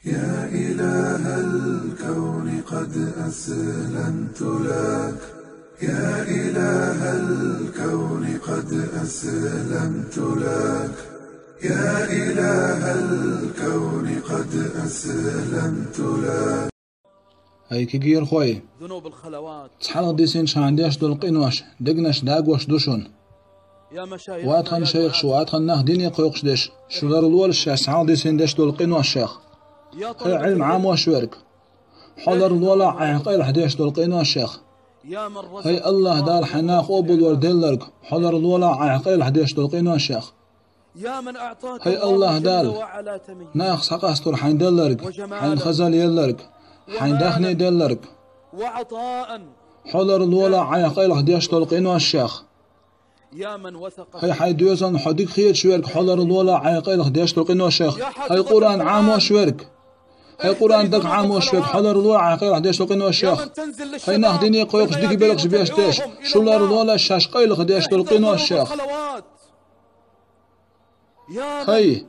يا إله الكون قد أسلمت لك، يا إله الكون قد أسلمت لك، يا إله الكون قد أسلمت لك. هاي كيجير خوي ذنوب الخلوات تحلق دي سين شانديش دول قينوش دقنش داقوش دوشون يا مشايخ واتخن شيخ شو واتخن ناه ديني قيقش ديش شو دار الول الشاس عال دي سين ديش دول قينوش شيخ هاي علم عام وشويرك حضر الولا عقيل حديش دول قينوش شيخ يا من رزق هاي الله دار حناخ أبل وردلرك حضر الولا عقيل حديش دول قينوش شيخ يا من أعطاك هاي الله دال وعلا تميز ناخ سقاستور حين دلرك حين خزال يلرك حين دخني دلرك وعطاء حضر الولا عقيل حديش دول قينوش شيخ يا من وثق هاي حيدوزن حديك خير شويرك حضر الولا عقيل حديش دول قينوش شيخ هاي قرآن عام وشويرك هاي قرآن دك عام وشويرك حضر الولا عقيل حديش دول قينوش شيخ هاي ناخديني قيوخش ديكي بلقش بيشتيش شولار الولا الشاش قيل حديش دول قينوش شيخ هاي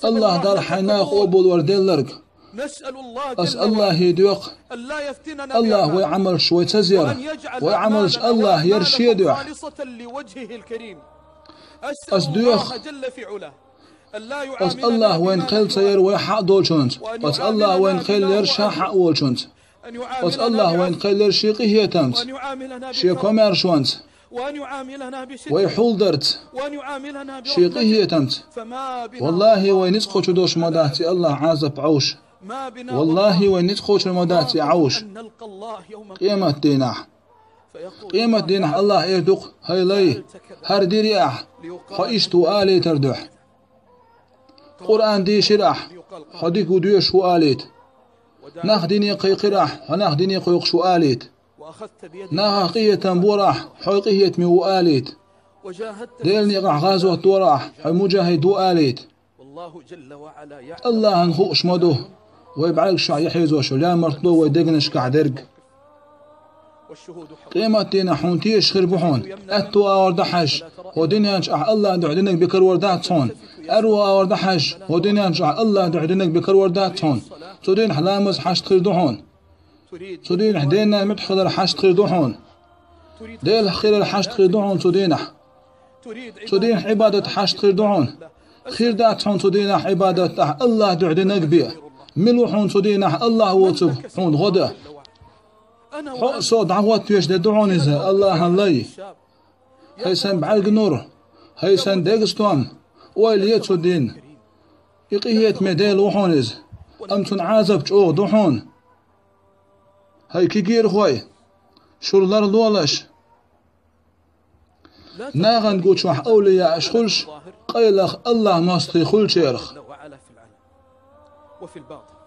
الله دار حيناخ أبل وردلرك نسأل الله أسأل الله يدوق ألا يفتننا الله ويعمل شوي تزيرة ويعمل الله يرشيدوح خالصة لوجهه الكريم. أسدوخ جل في علاه أسأل الله وين قيل سير ويحق دول شنت أسأل الله وين قيل يرشا حق وول شنت أسأل الله وين قيل يرشيقي هي تمت شيكم يرشونت وأن يعاملنا بشدة ويحول درت وأن يعاملنا شيقي هي تمت والله وين يسقط دوش مداتي الله عازب عوش والله وين يسقط مداتي عوش قيمة دينح قيمة دينح الله يدق هاي لي هر ديريح خايشتو آلي تردح قرآن دي شرح خديك وديش وآليت ناخديني قيقرح وناخديني قيق شو آليت ناقية تنبورح حقية مي وآليت ديلني قع غازوة وراح حي مجاهد وآليت الله نخوش مدوه ويبعلك شع يحيزوش ولا مرطلو ويدقنش كعدرق قيمة دينا حونتيش خربحون أتو أوردحش ودينيانش الله دعدنك بكر ورداتون أروا أوردحش ودينيانش الله دعدنك بكر ورداتون سودين حلامز حشت خردحون سودين حدينا متخذر حشت خردحون ديل خير الحشت خردحون سودين عبادة حشت خردحون خير داتون سودين عبادة الله دعدنك بيه ملوحون سودين الله وصف حون غدا صوت دعوات يش دعون إذا الله الله هيسن بعلق نور هيسن دقستون ويليت سودين يقيت مديل وحون إذا أمتن عازب جو دحون هاي كيجير خوي شرلر لولش ناغن قوش وح أولياء أشخلش قيلخ الله ماستي خل شيرخ وفي الباطن